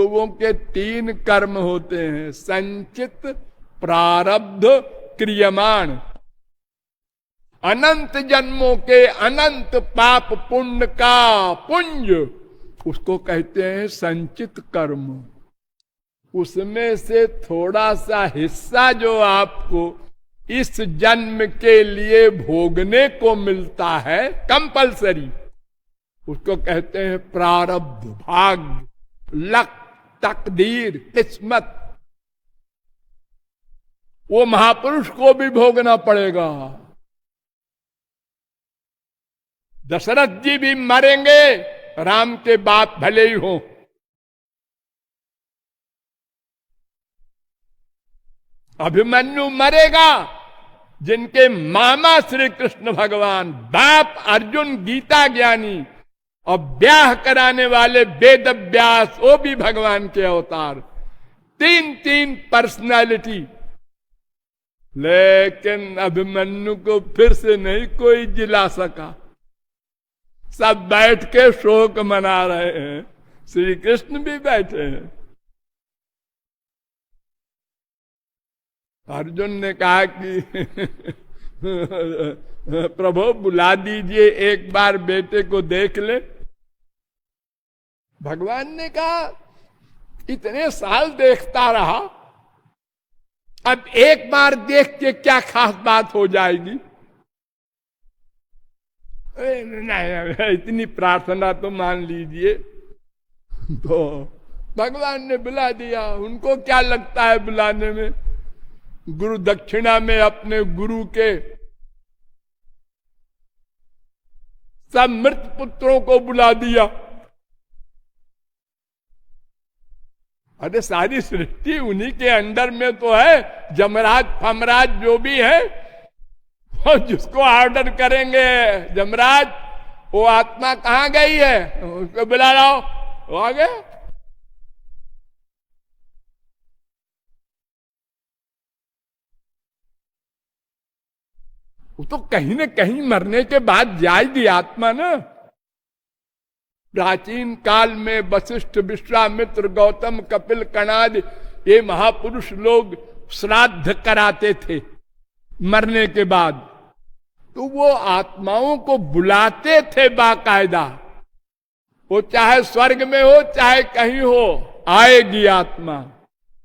लोगों के 3 कर्म होते हैं, संचित, प्रारब्ध, क्रियमाण। अनंत जन्मों के अनंत पाप पुण्य का पुंज, उसको कहते हैं संचित कर्म। उसमें से थोड़ा सा हिस्सा जो आपको इस जन्म के लिए भोगने को मिलता है कंपलसरी, उसको कहते हैं प्रारब्ध, भाग्य, लक, तकदीर, किस्मत। वो महापुरुष को भी भोगना पड़ेगा। दशरथ जी भी मरेंगे, राम के बाप भले ही हो। अभिमन्यु मरेगा, जिनके मामा श्री कृष्ण भगवान, बाप अर्जुन गीता ज्ञानी और ब्याह कराने वाले वेद व्यास, वो भी भगवान के अवतार। 3 पर्सनालिटी। लेकिन अभिमन्यु को फिर से नहीं कोई जिला सका। सब बैठ के शोक मना रहे हैं, श्री कृष्ण भी बैठे हैं। अर्जुन ने कहा कि प्रभु बुला दीजिए, एक बार बेटे को देख ले। भगवान ने कहा इतने साल देखता रहा, अब एक बार देख के क्या खास बात हो जाएगी। नहीं, इतनी प्रार्थना तो मान लीजिए। तो भगवान ने बुला दिया। उनको क्या लगता है बुलाने में? गुरु दक्षिणा में अपने गुरु के सब मृत पुत्रों को बुला दिया। अरे सारी सृष्टि उन्हीं के अंडर में तो है। जमराज फमराज जो भी है, और जिसको ऑर्डर करेंगे जमराज, वो आत्मा कहां गई है, उसको बुला लाओ, वो आ गया। वो तो कहीं न कहीं मरने के बाद जाएगी आत्मा ना। प्राचीन काल में वशिष्ठ, विश्वामित्र, गौतम, कपिल, कणाद, ये महापुरुष लोग श्राद्ध कराते थे मरने के बाद। तो वो आत्माओं को बुलाते थे बाकायदा। वो चाहे स्वर्ग में हो चाहे कहीं हो, आएगी आत्मा।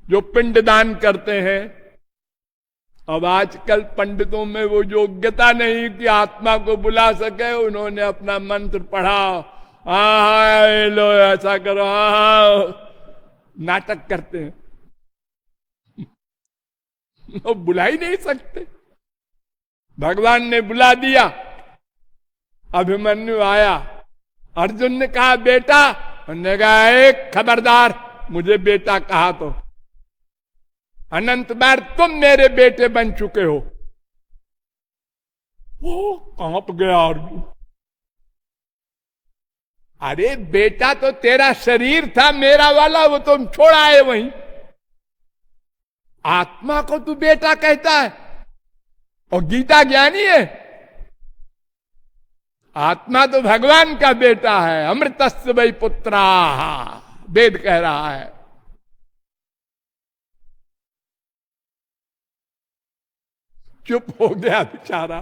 जो पिंडदान करते हैं, अब आजकल पंडितों में वो योग्यता नहीं कि आत्मा को बुला सके। उन्होंने अपना मंत्र पढ़ा, लो ऐसा करो, नाटक करते हैं। वो बुला ही नहीं सकते। भगवान ने बुला दिया। अभिमन्यु आया। अर्जुन ने कहा बेटा, उन्होंने कहा एक खबरदार, मुझे बेटा कहा तो अनंत बार तुम मेरे बेटे बन चुके हो। वो कांप गया अर्जुन। अरे बेटा तो तेरा शरीर था, मेरा वाला वो तुम छोड़ आए वहीं। आत्मा को तू बेटा कहता है, और गीता ज्ञानी है। आत्मा तो भगवान का बेटा है। अमृतस्य वै पुत्रा, वेद कह रहा है। चुप हो गया बेचारा।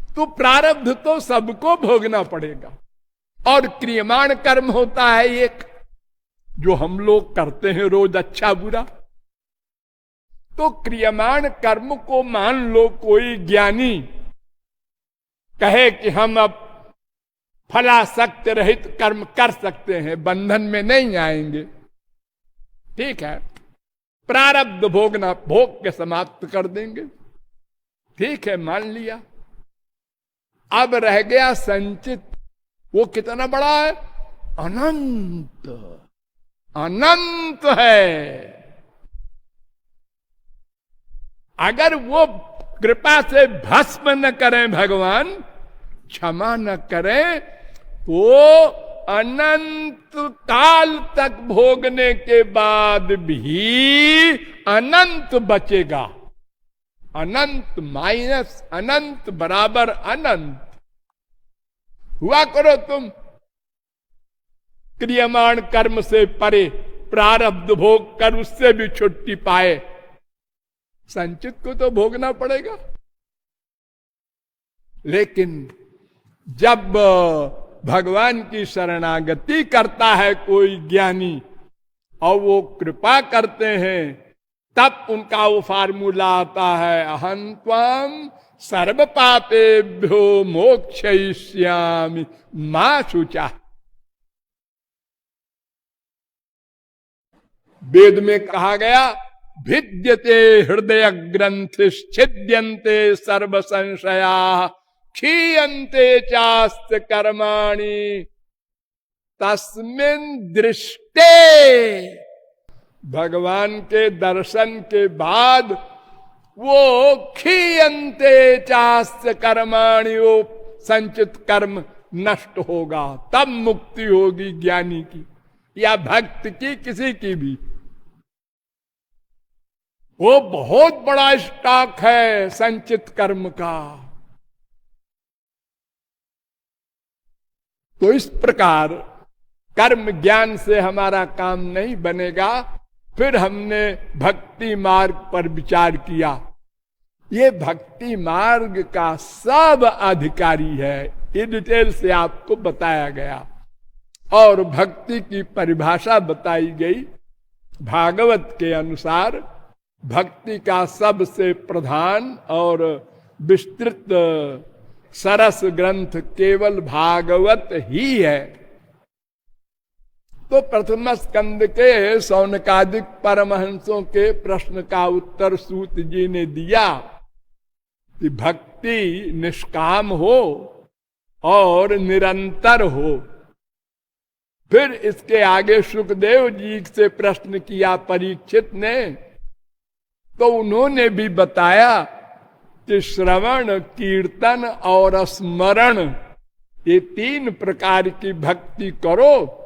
तो प्रारब्ध तो सबको भोगना पड़ेगा। और क्रियमाण कर्म होता है एक, जो हम लोग करते हैं रोज, अच्छा बुरा। तो क्रियमाण कर्म को मान लो कोई ज्ञानी कहे कि हम अब फलासक्त रहित कर्म कर सकते हैं, बंधन में नहीं आएंगे, ठीक है, प्रारब्ध भोगना भोग के समाप्त कर देंगे, ठीक है, मान लिया। अब रह गया संचित। वो कितना बड़ा है? अनंत, अनंत है। अगर वो कृपा से भस्म न करें भगवान, क्षमा न करें, तो अनंत काल तक भोगने के बाद भी अनंत बचेगा। अनंत माइनस अनंत बराबर अनंत। हुआ करो तुम क्रियमाण कर्म से परे, प्रारब्ध भोग कर उससे भी छुट्टी पाए। संचित को तो भोगना पड़ेगा। लेकिन जब भगवान की शरणागति करता है कोई ज्ञानी और वो कृपा करते हैं, तब उनका वो फार्मूला आता है, अहं त्वाम सर्व पापेभ्यो मोक्षयिष्यामि मा शुचा। वेद में कहा गया, भिद्यते हृदय ग्रंथि छिद्यन्ते सर्व संशया क्षीयन्ते चास्ति कर्माणि तस्मिन् दृष्टे। भगवान के दर्शन के बाद वो क्षीयन्ते चास्ति कर्माणि, वो संचित कर्म नष्ट होगा, तब मुक्ति होगी ज्ञानी की या भक्त की, किसी की भी। वो बहुत बड़ा स्टॉक है संचित कर्म का। तो इस प्रकार कर्म ज्ञान से हमारा काम नहीं बनेगा। फिर हमने भक्ति मार्ग पर विचार किया। ये भक्ति मार्ग का सब अधिकारी है, ये डिटेल से आपको बताया गया। और भक्ति की परिभाषा बताई गई। भागवत के अनुसार भक्ति का सबसे प्रधान और विस्तृत सरस ग्रंथ केवल भागवत ही है। तो प्रथम स्कंद के शौनकादिक परमहंसों के प्रश्न का उत्तर सूत जी ने दिया कि भक्ति निष्काम हो और निरंतर हो। फिर इसके आगे सुखदेव जी से प्रश्न किया परीक्षित ने, तो उन्होंने भी बताया कि श्रवण, कीर्तन और स्मरण, ये 3 प्रकार की भक्ति करो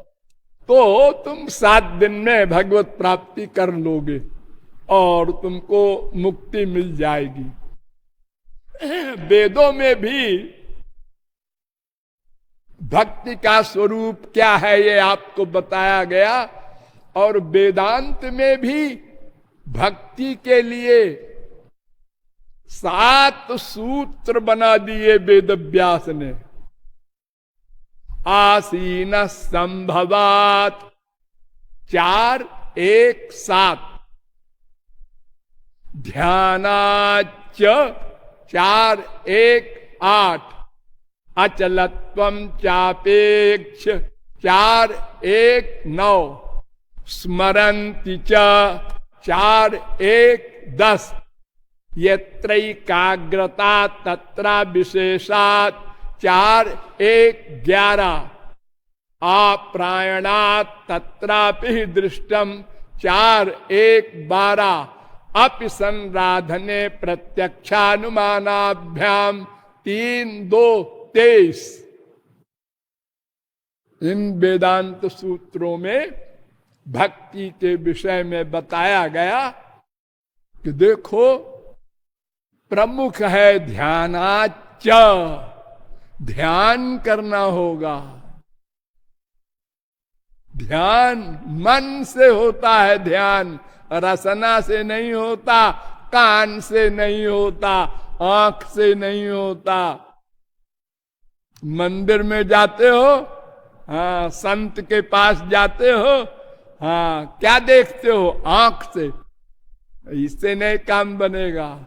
तो तुम 7 दिन में भगवत प्राप्ति कर लोगे और तुमको मुक्ति मिल जाएगी। वेदों में भी भक्ति का स्वरूप क्या है ये आपको बताया गया। और वेदांत में भी भक्ति के लिए 7 सूत्र बना दिए वेद व्यास ने। आसीन संभवात 4, 1, 7, ध्यानाच 4, 1, 8, अचलत्वम चापेक्ष 4, 1, 9, स्मरन्ति च 4, 1, 10, यत्रैकाग्रता तत्रा विशेषात् 4, 1, 11, आप्रायणात् तत्रापि दृष्टम 4, 1, 12, अपि संराधने प्रत्यक्षानुमानाभ्याम 3, 2, 23। इन वेदांत सूत्रों में भक्ति के विषय में बताया गया कि देखो, प्रमुख है ध्यानाच, ध्यान करना होगा। ध्यान मन से होता है, ध्यान रसना से नहीं होता, कान से नहीं होता, आंख से नहीं होता। मंदिर में जाते हो, हाँ, संत के पास जाते हो, हाँ, क्या देखते हो? आंख से। इससे नहीं काम बनेगा।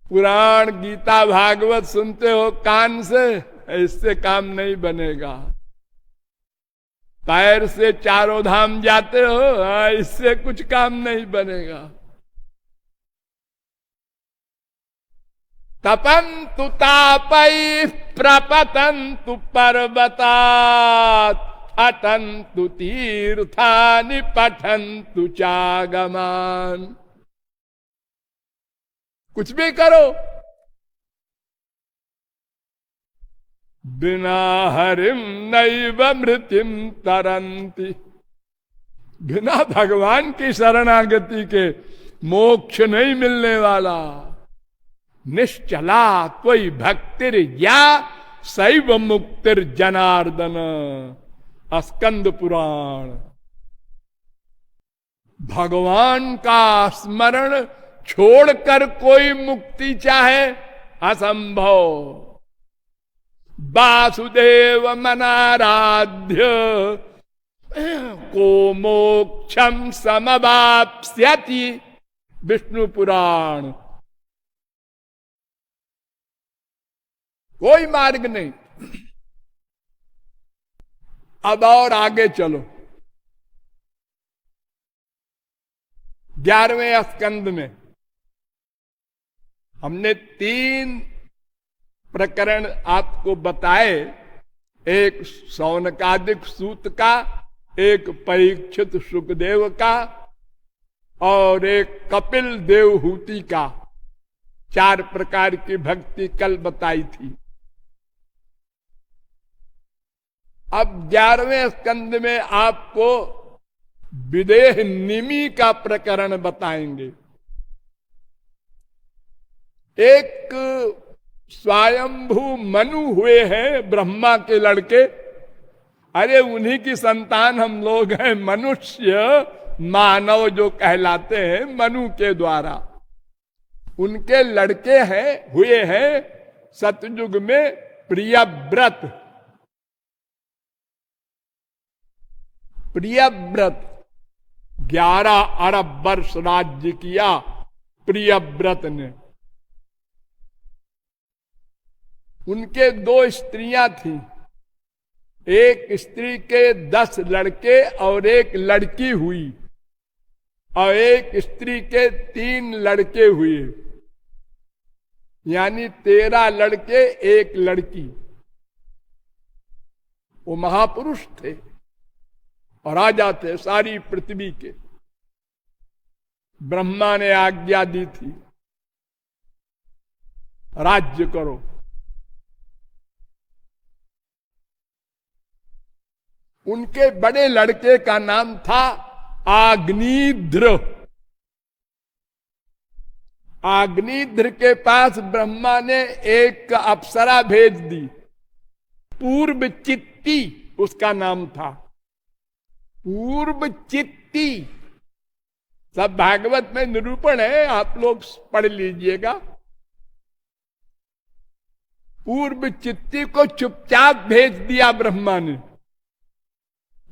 पुराण, गीता, भागवत सुनते हो कान से, इससे काम नहीं बनेगा। पैर से 4 धाम जाते हो, हाँ, इससे कुछ काम नहीं बनेगा। तपन्तु तापै प्रपतन्तु पर्वतात् अटन्तु तीर्थानि पठन्तु चागमान्। कुछ भी करो, बिना हरिम नैव मृत्युम तरन्ति। बिना भगवान की शरणागति के मोक्ष नहीं मिलने वाला। निश्चला त्वयि भक्तिर या शैव मुक्तिर, जनार्दन। स्कंद पुराण। 6 भगवान का स्मरण छोड़कर कोई मुक्ति चाहे, असंभव। वासुदेव मनाराध्य को मोक्षम समवाप्स्यति, विष्णु पुराण। कोई मार्ग नहीं। अब और आगे चलो, 11वें स्कंद में हमने 3 प्रकरण आपको बताए, एक शौनकादिक सूत का, एक परीक्षित सुखदेव का और एक कपिल देवहूति का। 4 प्रकार की भक्ति कल बताई थी। अब 11वें स्कंद में आपको विदेह निमि का प्रकरण बताएंगे। एक स्वयंभू मनु हुए हैं, ब्रह्मा के लड़के। अरे उन्हीं की संतान हम लोग हैं, मनुष्य मानव जो कहलाते हैं मनु के द्वारा। उनके लड़के हैं, हुए हैं सतयुग में प्रियव्रत। प्रियव्रत 11 अरब वर्ष राज्य किया प्रियव्रत ने। उनके 2 स्त्रियां थीं, एक स्त्री के 10 लड़के और एक लड़की हुई, और एक स्त्री के 3 लड़के हुए, यानी 13 लड़के 1 लड़की। वो महापुरुष थे और राजा थे सारी पृथ्वी के। ब्रह्मा ने आज्ञा दी थी राज्य करो। उनके बड़े लड़के का नाम था आग्निध्र। आग्निध्र के पास ब्रह्मा ने एक अप्सरा भेज दी, पूर्व चित्ती उसका नाम था। पूर्व चित्ती सब भागवत में निरूपण है, आप लोग पढ़ लीजिएगा। पूर्व चित्ती को चुपचाप भेज दिया ब्रह्मा ने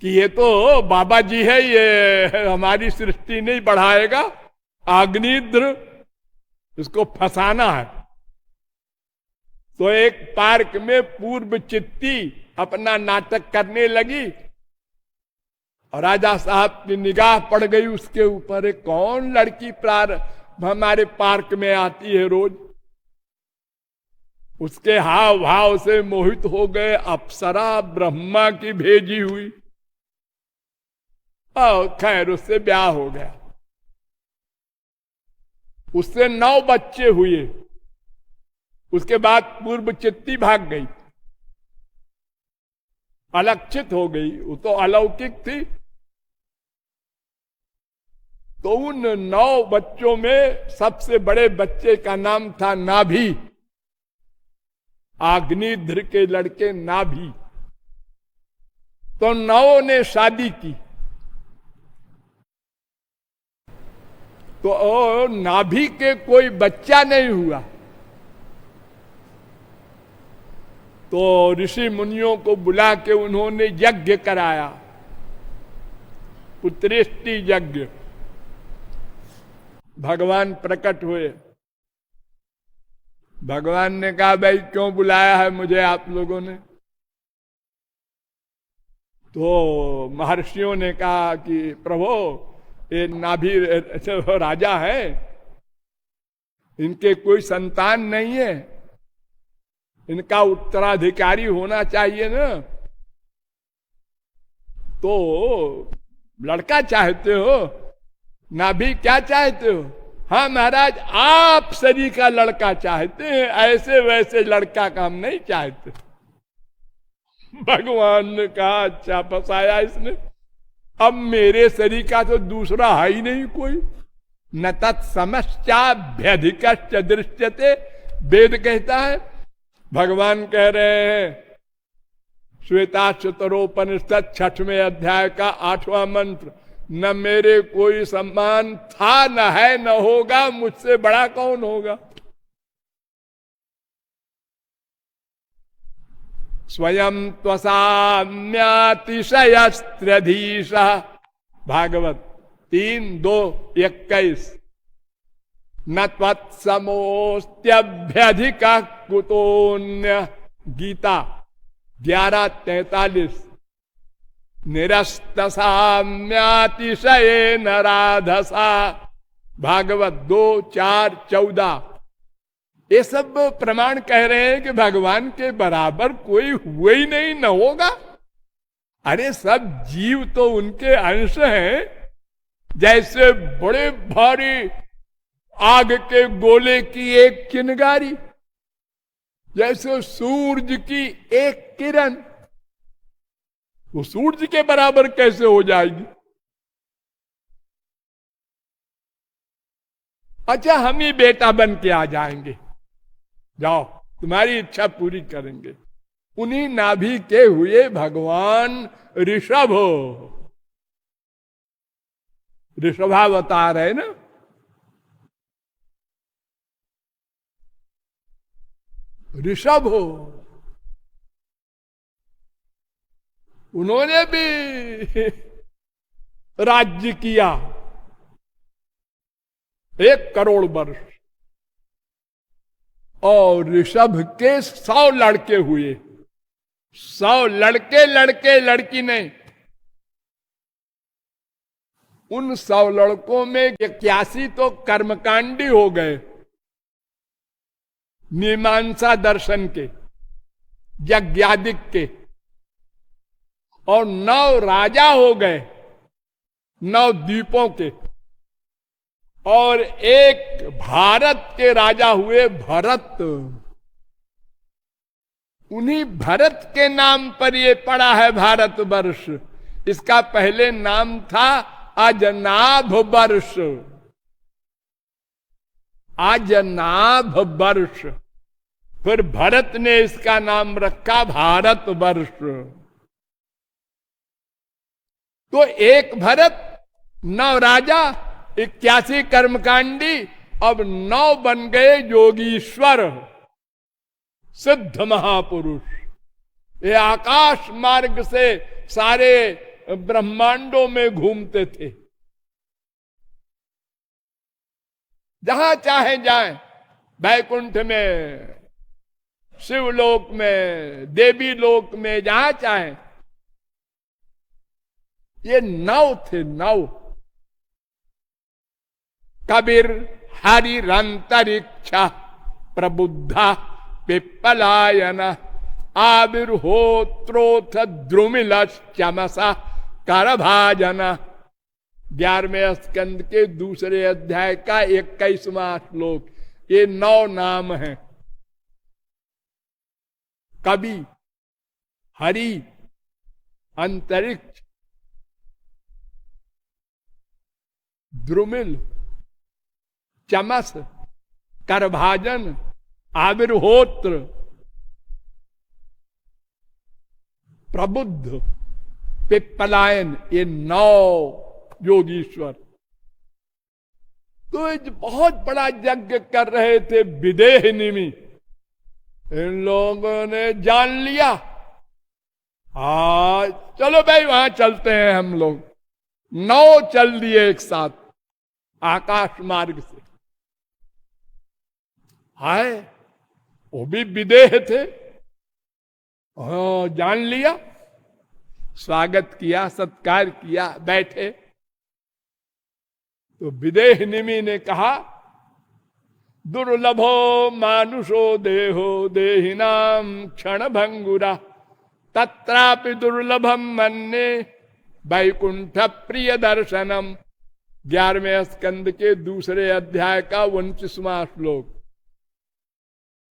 कि ये तो बाबा जी है, ये हमारी सृष्टि नहीं बढ़ाएगा। आग्निध्र इसको फंसाना है। तो एक पार्क में पूर्व चित्ती अपना नाटक करने लगी और राजा साहब की निगाह पड़ गई उसके ऊपर। कौन लड़की हमारे पार्क में आती है रोज। उसके हाव भाव से मोहित हो गए। अप्सरा ब्रह्मा की भेजी हुई। और खैर उससे ब्याह हो गया। उससे 9 बच्चे हुए। उसके बाद पूर्व चित्ती भाग गई, अलक्षित हो गई। वो तो अलौकिक थी। तो उन 9 बच्चों में सबसे बड़े बच्चे का नाम था नाभि। आग्निध्र के लड़के नाभि। तो 9 ने शादी की। तो नाभि के कोई बच्चा नहीं हुआ। तो ऋषि मुनियों को बुला के उन्होंने यज्ञ कराया, पुत्रेष्टि यज्ञ। भगवान प्रकट हुए। भगवान ने कहा, भाई क्यों बुलाया है मुझे आप लोगों ने? तो महर्षियों ने कहा कि प्रभु ये नाभि राजा है, इनके कोई संतान नहीं है, इनका उत्तराधिकारी होना चाहिए ना। तो लड़का चाहते हो? नाभि क्या चाहते हो? हाँ महाराज, आप सरी का लड़का चाहते हैं, ऐसे वैसे लड़का का हम नहीं चाहते। भगवान ने कहा अच्छा फंसाया इसने। अब मेरे शरीर का तो दूसरा है ही नहीं कोई। न तत्समश्चाभ्यधिकश्च दृश्यते, वेद कहता है। भगवान कह रहे हैं श्वेताक्षतरोपनिषद 6वें अध्याय का 8वां मंत्र, न मेरे कोई सम्मान था, न है, न होगा, मुझसे बड़ा कौन होगा। स्वयं त्वसाम्यातिशयस्त्रधीश, भागवत 3:2-21। न त्वत्समोस्त्यभ्यधिका कुतोन्य, गीता 11:43। निरस्तसाम्यातिशयेन राधसा, भागवत 2:4-14। ये सब प्रमाण कह रहे हैं कि भगवान के बराबर कोई हुआ ही नहीं, न होगा। अरे सब जीव तो उनके अंश हैं। जैसे बड़े भारी आग के गोले की एक चिनगारी, जैसे सूरज की एक किरण, वो सूरज के बराबर कैसे हो जाएगी। अच्छा, हम ही बेटा बन के आ जाएंगे, जाओ तुम्हारी इच्छा पूरी करेंगे। उन्हीं नाभि के हुए भगवान ऋषभ, ऋषभावतार है ना। ऋषभ हो, उन्होंने भी राज्य किया 1 करोड़ वर्ष, और ऋषभ के 100 लड़के हुए। 100 लड़के, लड़की नहीं। उन 100 लड़कों में 81 तो कर्मकांडी हो गए, मीमांसा दर्शन के, यज्ञादिक के, और 9 राजा हो गए, 9 द्वीपों के, और एक भारत के राजा हुए भरत। उन्हीं भरत के नाम पर ये पड़ा है भारत वर्ष। इसका पहले नाम था अजनाभ वर्ष, अजनाभ वर्ष। फिर भरत ने इसका नाम रखा भारत वर्ष। तो एक भरत, 9 राजा, 81 कर्मकांडी, अब 9 बन गए योगीश्वर, सिद्ध महापुरुष। ये आकाश मार्ग से सारे ब्रह्मांडों में घूमते थे, जहां चाहे जाएं, वैकुंठ में, शिवलोक में, देवी लोक में, जहां चाहे। ये 9 थे, 9। कबीर हरिरंतरिक्ष प्रबुद्धा पिप्पलायन आविर्होत्रोथ द्रुमिल चमसा करभाजन। 11वें स्कंद के दूसरे अध्याय का 21वां श्लोक। ये 9 नाम हैं। कवि, हरि, अंतरिक्ष, द्रुमिल, चमस, करभाजन, आविर्होत्र, प्रबुद्ध, पिप्पलायन। ये 9 योगीश्वर। तो एक बहुत बड़ा यज्ञ कर रहे थे विदेह निमि। इन लोगों ने जान लिया, चलो भाई वहां चलते हैं हम लोग। 9 चल दिए एक साथ आकाश मार्ग से। हाय, वो भी विदेह थे। जान लिया, स्वागत किया, सत्कार किया, बैठे। तो विदेह निमि ने कहा, दुर्लभो मानुषो देहो देहिनाम क्षण भंगुरा तत्रापि दुर्लभम मन्ये वैकुंठ प्रिय दर्शनम। 11वें स्कंद के दूसरे अध्याय का 29वां श्लोक।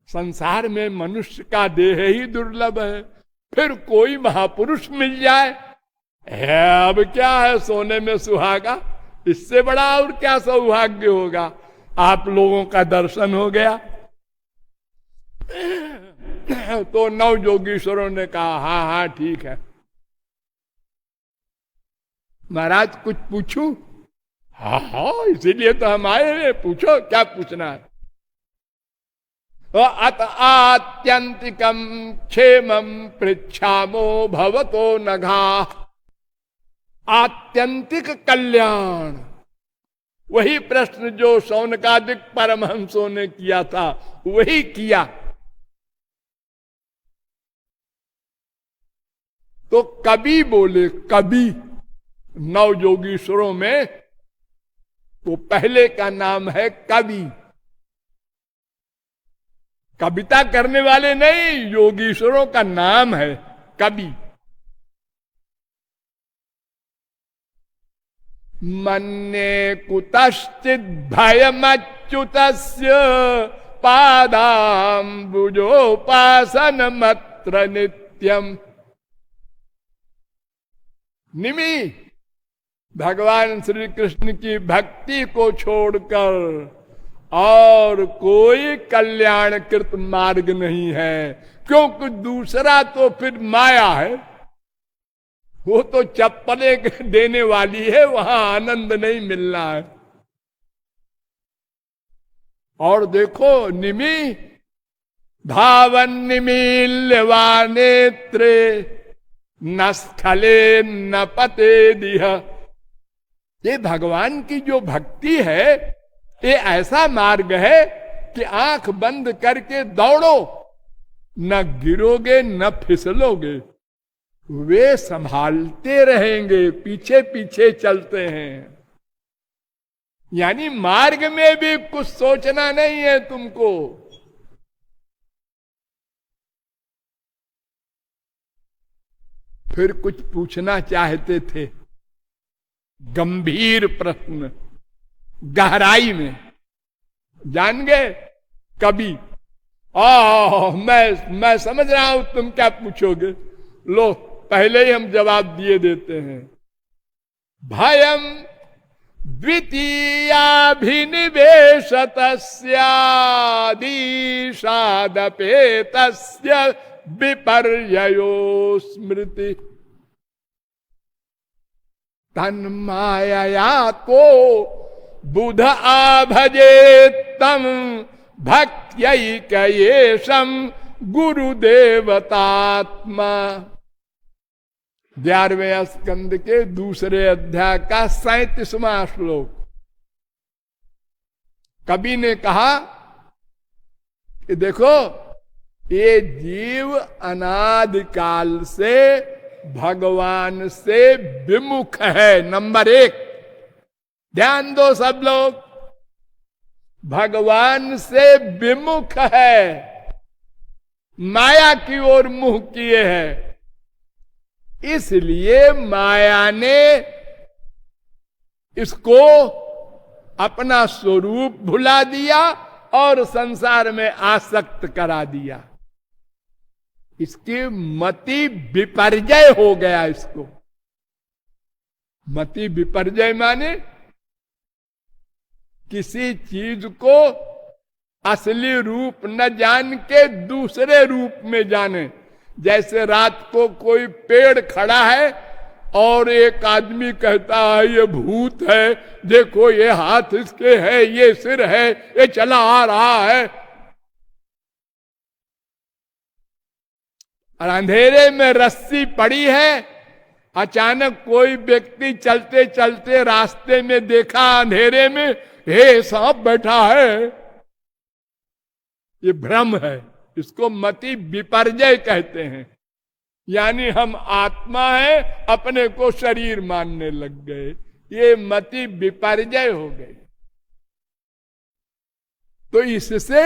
संसार में मनुष्य का देह ही दुर्लभ है, फिर कोई महापुरुष मिल जाए, अब क्या है सोने में सुहागा। इससे बड़ा और क्या सौभाग्य होगा। आप लोगों का दर्शन हो गया। तो 9 योगीश्वरों ने कहा, हाँ हाँ ठीक है। महाराज कुछ पूछूं? हाँ हाँ, इसीलिए तो हम आए हैं, पूछो क्या पूछना है। अत आत्यंतिकम क्षेमम पृच्छामो भवतो नघा। आत्यंतिक कल्याण, वही प्रश्न जो शौनकादिक परमहंसों ने किया था, वही किया। तो कवि बोले, कवि नवयोगीश्वरों में तो पहले का नाम है कवि। कविता करने वाले नहीं, योगीश्वरों का नाम है कवि। मन्ये कुतश्चित् भयमच्युतस्य पादाम्बुजोपासनमत्र नित्यम। निमि, भगवान श्री कृष्ण की भक्ति को छोड़कर और कोई कल्याणकृत मार्ग नहीं है, क्योंकि दूसरा तो फिर माया है, वो तो चप्पलें देने वाली है, वहां आनंद नहीं मिलना है। और देखो, निमि धावन निमील्यवा नेत्रे न स्खले न पते दिह। ये भगवान की जो भक्ति है, ये ऐसा मार्ग है कि आंख बंद करके दौड़ो, न गिरोगे न फिसलोगे। वे संभालते रहेंगे, पीछे पीछे चलते हैं। यानी मार्ग में भी कुछ सोचना नहीं है तुमको। फिर कुछ पूछना चाहते थे, गंभीर प्रश्न, गहराई में। जान गए कभी? मैं समझ रहा हूं तुम क्या पूछोगे। लो, पहले ही हम जवाब दिए देते हैं। भयम द्वितीयाभिनिवेशतस्यादिशादपेतस्य विपर्ययो स्मृति। तन्मायया को बुध आभजेत्तम भक्त्यैकयेशं गुरुदेवतात्मा। 11वें स्कंद के दूसरे अध्याय का 37वां श्लोक। कवि ने कहा कि देखो, ये जीव अनादिकाल से भगवान से विमुख है। नंबर 1, ध्यान दो सब लोग, भगवान से विमुख है, माया की ओर मुंह किए है। इसलिए माया ने इसको अपना स्वरूप भुला दिया और संसार में आसक्त करा दिया। इसकी मति विपर्जय हो गया। इसको मति विपर्जय माने किसी चीज को असली रूप न जान के दूसरे रूप में जाने। जैसे रात को कोई पेड़ खड़ा है और एक आदमी कहता है ये भूत है, देखो ये हाथ इसके है, ये सिर है, ये चला आ रहा है। और अंधेरे में रस्सी पड़ी है, अचानक कोई व्यक्ति चलते चलते रास्ते में देखा अंधेरे में, हे सांप बैठा है। ये भ्रम है, इसको मति विपर्जय कहते हैं। यानी हम आत्मा है, अपने को शरीर मानने लग गए। ये मति विपर्जय हो गई। तो इससे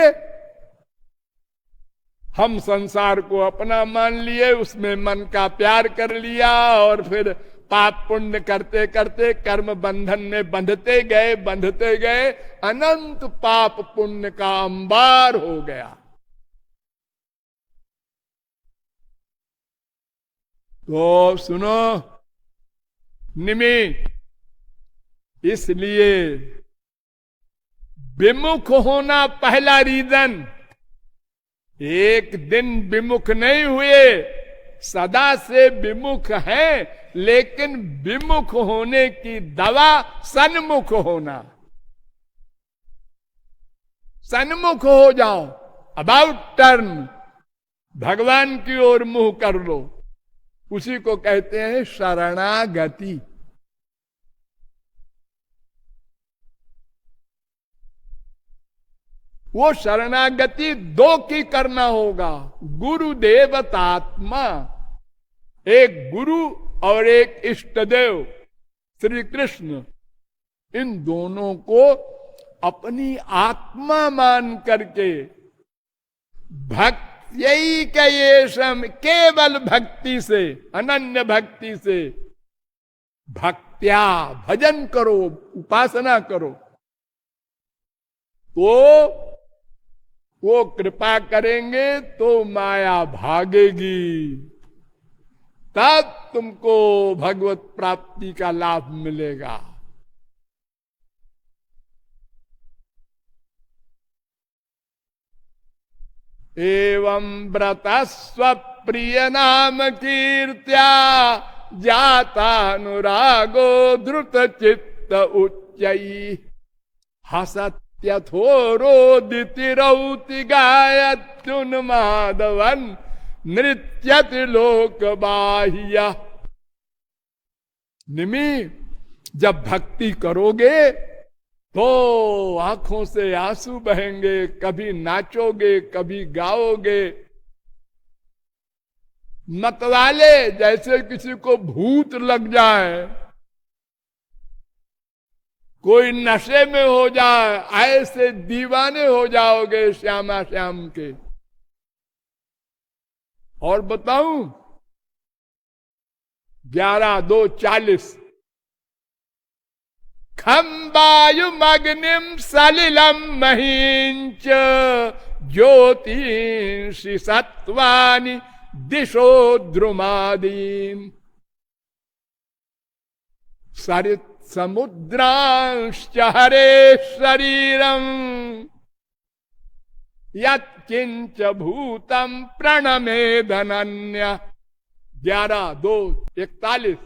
हम संसार को अपना मान लिए, उसमें मन का प्यार कर लिया और फिर पाप पुण्य करते करते कर्म बंधन में बंधते गए, अनंत पाप पुण्य का अंबार हो गया। तो सुनो निमि, इसलिए विमुख होना पहला रीजन। एक दिन विमुख नहीं हुए सदा से विमुख हैं, लेकिन विमुख होने की दवा सन्मुख होना। सन्मुख हो जाओ, अबाउट टर्न, भगवान की ओर मुंह कर लो। उसी को कहते हैं शरणागति। वो शरणागति दो की करना होगा, गुरुदेवतात्मा, एक गुरु और एक इष्टदेव श्री कृष्ण, इन दोनों को अपनी आत्मा मान करके भक्ति कयेशम, केवल भक्ति से, अनन्य भक्ति से, भक्त्या भजन करो, उपासना करो, तो वो कृपा करेंगे तो माया भागेगी, तब तुमको भगवत प्राप्ति का लाभ मिलेगा। एवं व्रत स्वप्रिय नाम कीर्त्या जाता अनुरागो धृत चित्त उच्चई हसत्यथोरोदिति रौति गायत्युन्मादवन नृत्यति लोक बाह्य। निमि, जब भक्ति करोगे तो आंखों से आंसू बहेंगे, कभी नाचोगे, कभी गाओगे। मतवाले जैसे किसी को भूत लग जाए, कोई नशे में हो जाए, ऐसे दीवाने हो जाओगे श्यामा श्याम के। और बताऊं, 11:2:40 खम्बायुमग्निम सलिलम महींच ज्योतिषि सत्वानि दिशो द्रुमादीन सरित समुद्रांश्च हरे शरीरम यत्किंच भूतम प्रणमे धनन्य। 11:2:41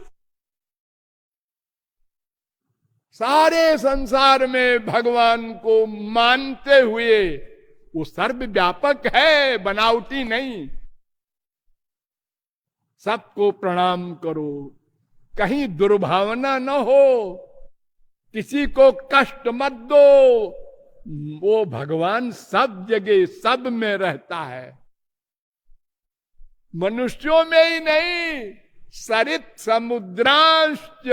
सारे संसार में भगवान को मानते हुए, वो सर्वव्यापक है, बनावटी नहीं, सबको प्रणाम करो, कहीं दुर्भावना न हो, किसी को कष्ट मत दो। वो भगवान सब जगह सब में रहता है, मनुष्यों में ही नहीं, सरित समुद्रांश्च,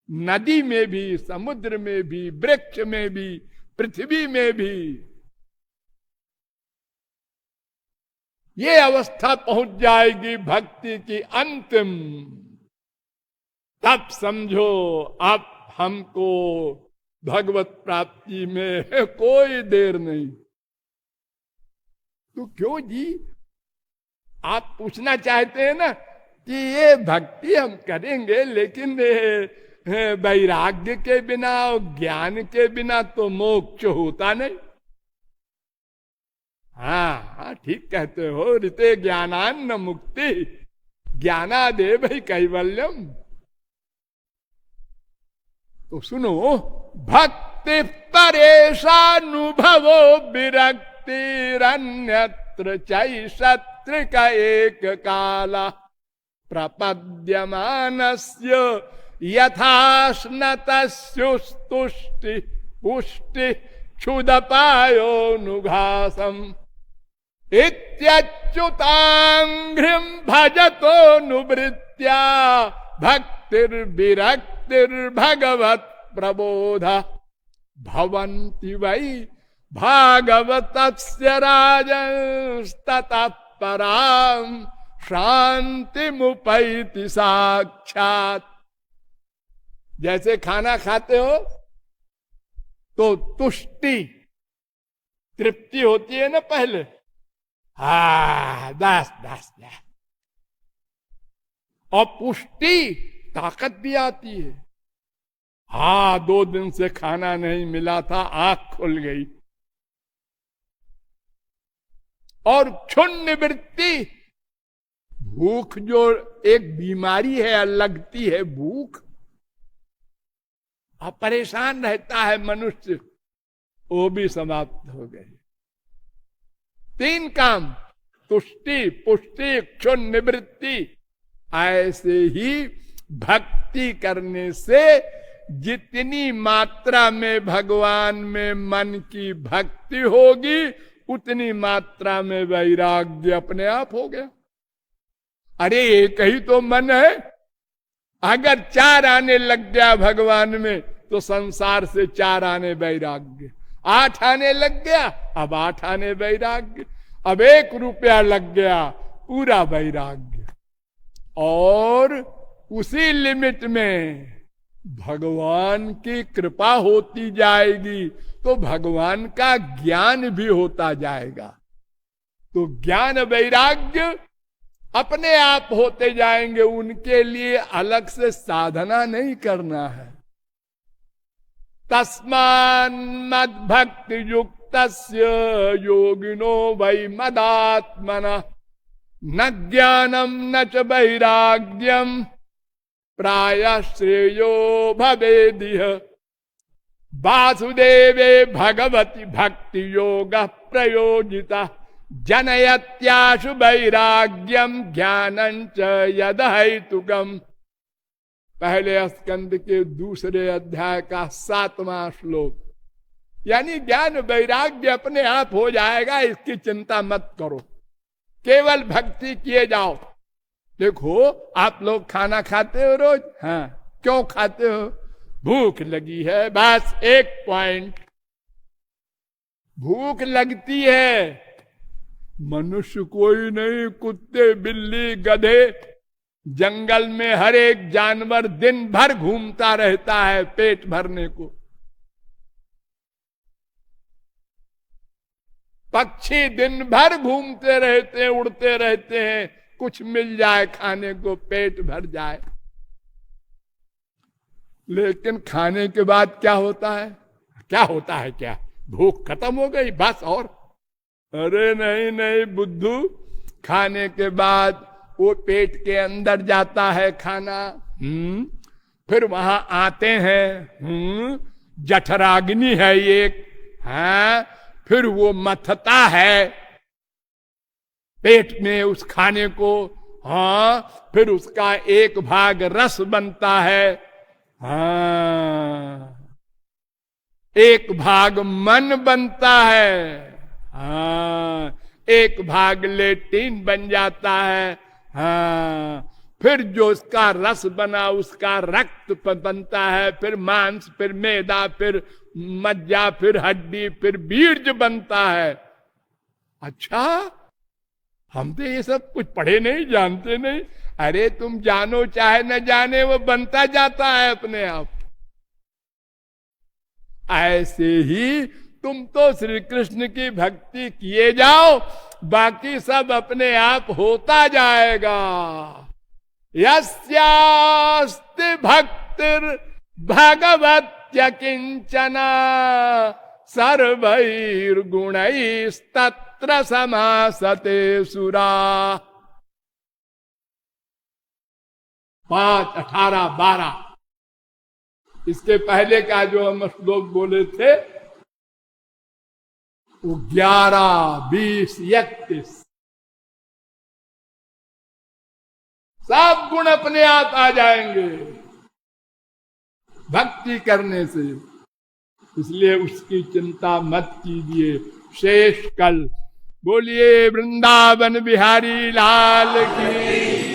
नदी में भी, समुद्र में भी, वृक्ष में भी, पृथ्वी में भी। ये अवस्था पहुंच जाएगी भक्ति की अंतिम, तब समझो अब हमको भगवत प्राप्ति में कोई देर नहीं। तो क्यों जी, आप पूछना चाहते हैं ना कि ये भक्ति हम करेंगे, लेकिन वैराग्य के बिना और ज्ञान के बिना तो मोक्ष होता नहीं। हाँ, ठीक कहते हो, ऋते ज्ञानान्न मुक्ति ज्ञानादेव ही कैवल्यम। तो सुनो, भक्ति परेशानुभवो विरक्तिरन्यत्र चैषत्रिक एक काला प्रपद्यमानस्य यथाश्नतस्युस्तुष्टि पुष्टि क्षुदपायोनुघासम इत्यच्युतांघ्रिं भजतोऽनुवृत्त्या भक्तिर्विरक्तिर्भगवत् प्रबोध भवन्ति वै भागवतस्य राजस्ततः परां शांतिमुपैति साक्षात्। जैसे खाना खाते हो तो तुष्टि, तृप्ति होती है ना पहले, बस बस, और पुष्टि, ताकत भी आती है। 2 दिन से खाना नहीं मिला था, आंख खुल गई। और क्षुण निवृत्ति, भूख जो एक बीमारी है, लगती है भूख और परेशान रहता है मनुष्य, वो भी समाप्त हो गए। 3 काम, तुष्टि, पुष्टि, क्षुण निवृत्ति। ऐसे ही भक्ति करने से जितनी मात्रा में भगवान में मन की भक्ति होगी, उतनी मात्रा में वैराग्य अपने आप हो गया। अरे एक ही तो मन है, अगर 4 आने लग गया भगवान में तो संसार से 4 आने वैराग्य, 8 आने लग गया, अब 8 आने वैराग्य, अब 1 रुपया लग गया, पूरा वैराग्य। और उसी लिमिट में भगवान की कृपा होती जाएगी तो भगवान का ज्ञान भी होता जाएगा। तो ज्ञान वैराग्य अपने आप होते जाएंगे, उनके लिए अलग से साधना नहीं करना है। तस्मान् मद्भक्ति युक्तस्य योगिनो वै मदात्मनः न ज्ञानम न च वैराग्यम प्रायः श्रेयो भवेदिह। वासुदेवे भगवति भक्ति योग प्रयोजिता जनयत्याशु वैराग्यम ज्ञानं च यदहैतुकम्। पहले स्कंद के दूसरे अध्याय का 7वां श्लोक। यानी ज्ञान वैराग्य अपने आप हो जाएगा, इसकी चिंता मत करो, केवल भक्ति किए जाओ। देखो आप लोग खाना खाते हो रोज, हाँ क्यों खाते हो? भूख लगी है, बस 1 पॉइंट, भूख लगती है। मनुष्य कोई नहीं, कुत्ते, बिल्ली, गधे, जंगल में हर एक जानवर दिन भर घूमता रहता है पेट भरने को। पक्षी दिन भर घूमते रहते हैं, उड़ते रहते हैं, कुछ मिल जाए खाने को, पेट भर जाए। लेकिन खाने के बाद क्या होता है? क्या होता है? क्या भूख खत्म हो गई बस? और अरे नहीं नहीं बुद्धू, खाने के बाद वो पेट के अंदर जाता है खाना, फिर वहां आते हैं, जठराग्नि है एक, हाँ, फिर वो मथता है पेट में उस खाने को, हाँ, फिर उसका एक भाग रस बनता है, हाँ, एक भाग मन बनता है, हाँ, एक भाग लेटिन बन जाता है, हाँ, फिर जो उसका रस बना उसका रक्त बनता है, फिर मांस, फिर मैदा, फिर मज्जा, फिर हड्डी, फिर बीज बनता है। अच्छा, हम तो ये सब कुछ पढ़े नहीं, जानते नहीं। अरे तुम जानो चाहे न जाने, वो बनता जाता है अपने आप। ऐसे ही तुम तो श्री कृष्ण की भक्ति किए जाओ, बाकी सब अपने आप होता जाएगा। यस्यास्ति भक्तिर भगवत्य किंचना सर्वैर्गुणैस्तत्र समासते सुरा। 5, 18, 12 इसके पहले का जो हम श्लोक बोले थे वो 11, 20, 31 सब गुण अपने आप आ जाएंगे भक्ति करने से। इसलिए उसकी चिंता मत कीजिए। शेष कल बोलिए वृंदावन बिहारी लाल की।